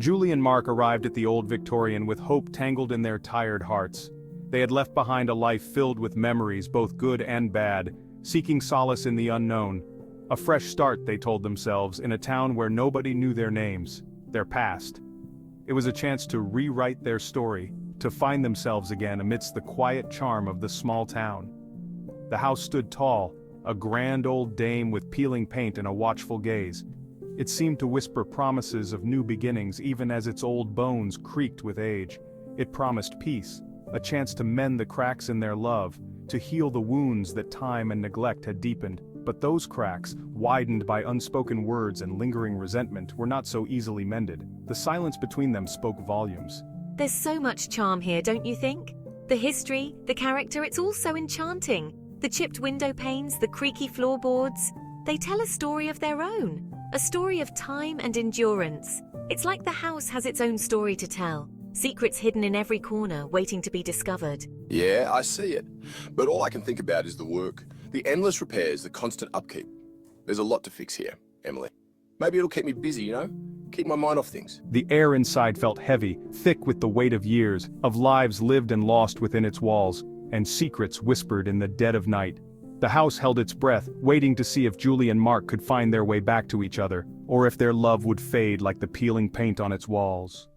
Julie and Mark arrived at the old Victorian with hope tangled in their tired hearts. They had left behind a life filled with memories, both good and bad, seeking solace in the unknown. A fresh start, they told themselves, in a town where nobody knew their names, their past. It was a chance to rewrite their story, to find themselves again amidst the quiet charm of the small town. The house stood tall, a grand old dame with peeling paint and a watchful gaze. It seemed to whisper promises of new beginnings even as its old bones creaked with age. It promised peace, a chance to mend the cracks in their love, to heal the wounds that time and neglect had deepened. But those cracks, widened by unspoken words and lingering resentment, were not so easily mended. The silence between them spoke volumes. There's so much charm here, don't you think? The history, the character, it's all so enchanting. The chipped window panes, the creaky floorboards, they tell a story of their own. A story of time and endurance. It's like the house has its own story to tell. Secrets hidden in every corner, waiting to be discovered. Yeah, I see it. But all I can think about is the work. The endless repairs, the constant upkeep. There's a lot to fix here, Emily. Maybe it'll keep me busy, you know? Keep my mind off things. The air inside felt heavy, thick with the weight of years, of lives lived and lost within its walls, and secrets whispered in the dead of night. The house held its breath, waiting to see if Julie and Mark could find their way back to each other, or if their love would fade like the peeling paint on its walls.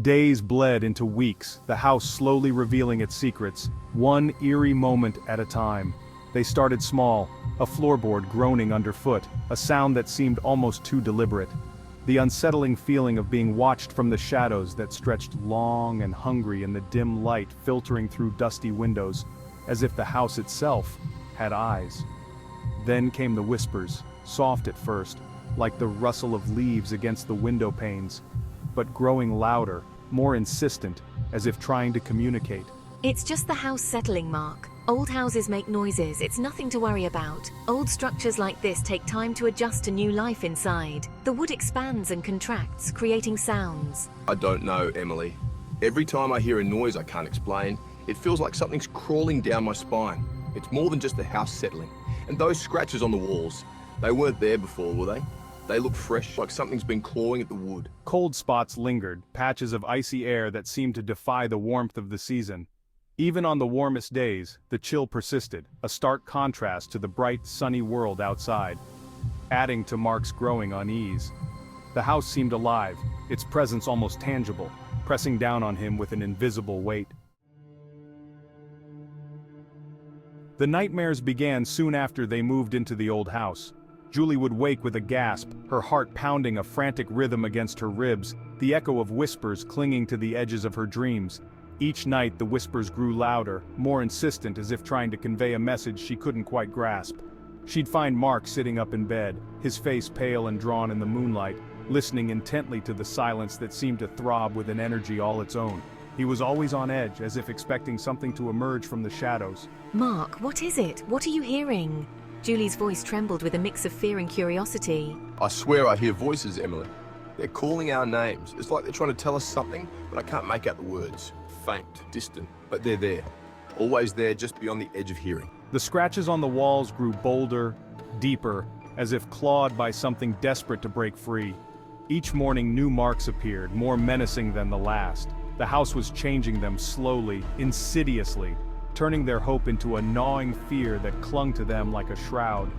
Days bled into weeks, the house slowly revealing its secrets, one eerie moment at a time. They started small, a floorboard groaning underfoot, a sound that seemed almost too deliberate. The unsettling feeling of being watched from the shadows that stretched long and hungry in the dim light filtering through dusty windows, as if the house itself had eyes. Then came the whispers, soft at first, like the rustle of leaves against the window panes, but growing louder, more insistent, as if trying to communicate. It's just the house settling, Mark. Old houses make noises, it's nothing to worry about. Old structures like this take time to adjust to new life inside. The wood expands and contracts, creating sounds. I don't know, Emily. Every time I hear a noise I can't explain, it feels like something's crawling down my spine. It's more than just the house settling. And those scratches on the walls, they weren't there before, were they? They look fresh, like something's been clawing at the wood. Cold spots lingered, patches of icy air that seemed to defy the warmth of the season. Even on the warmest days, the chill persisted, a stark contrast to the bright, sunny world outside, adding to Mark's growing unease. The house seemed alive, its presence almost tangible, pressing down on him with an invisible weight. The nightmares began soon after they moved into the old house. Julie would wake with a gasp, her heart pounding a frantic rhythm against her ribs, the echo of whispers clinging to the edges of her dreams. Each night the whispers grew louder, more insistent, as if trying to convey a message she couldn't quite grasp. She'd find Mark sitting up in bed, his face pale and drawn in the moonlight, listening intently to the silence that seemed to throb with an energy all its own. He was always on edge, as if expecting something to emerge from the shadows. Mark, what is it? What are you hearing? Julie's voice trembled with a mix of fear and curiosity. I swear I hear voices, Emily. They're calling our names. It's like they're trying to tell us something, but I can't make out the words. Faint, distant, but they're there. Always there, just beyond the edge of hearing. The scratches on the walls grew bolder, deeper, as if clawed by something desperate to break free. Each morning new marks appeared, more menacing than the last. The house was changing them slowly, insidiously, turning their hope into a gnawing fear that clung to them like a shroud.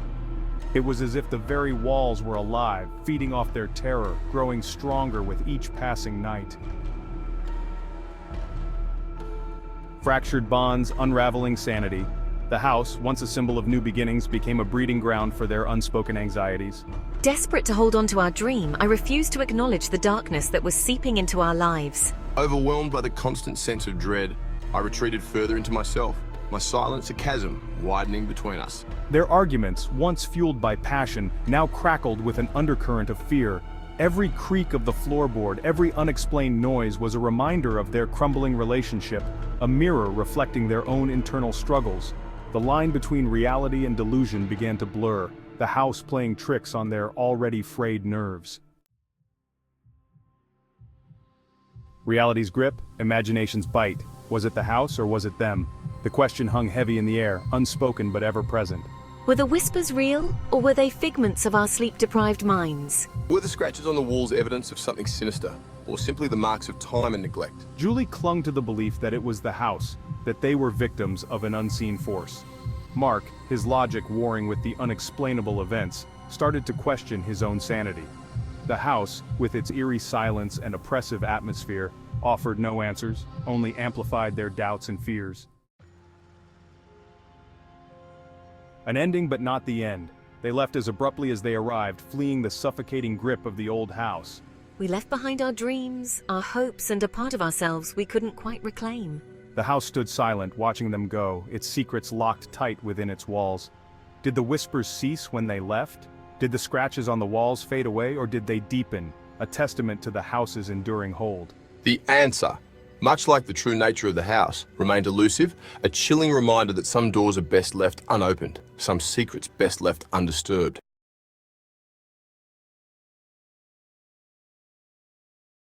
It was as if the very walls were alive, feeding off their terror, growing stronger with each passing night. Fractured bonds, unraveling sanity. The house, once a symbol of new beginnings, became a breeding ground for their unspoken anxieties. Desperate to hold on to our dream, I refused to acknowledge the darkness that was seeping into our lives. Overwhelmed by the constant sense of dread, I retreated further into myself, my silence a chasm widening between us. Their arguments, once fueled by passion, now crackled with an undercurrent of fear. Every creak of the floorboard, every unexplained noise was a reminder of their crumbling relationship, a mirror reflecting their own internal struggles. The line between reality and delusion began to blur, the house playing tricks on their already frayed nerves. Reality's grip, imagination's bite. Was it the house or was it them? The question hung heavy in the air, unspoken but ever present. Were the whispers real, or were they figments of our sleep-deprived minds? Were the scratches on the walls evidence of something sinister, or simply the marks of time and neglect? Julie clung to the belief that it was the house, that they were victims of an unseen force. Mark, his logic warring with the unexplainable events, started to question his own sanity. The house, with its eerie silence and oppressive atmosphere, offered no answers, only amplified their doubts and fears. An ending but not the end. They left as abruptly as they arrived, fleeing the suffocating grip of the old house. We left behind our dreams, our hopes, and a part of ourselves we couldn't quite reclaim. The house stood silent, watching them go, its secrets locked tight within its walls. Did the whispers cease when they left? Did the scratches on the walls fade away, or did they deepen, a testament to the house's enduring hold? The answer, much like the true nature of the house, remained elusive, a chilling reminder that some doors are best left unopened, some secrets best left undisturbed.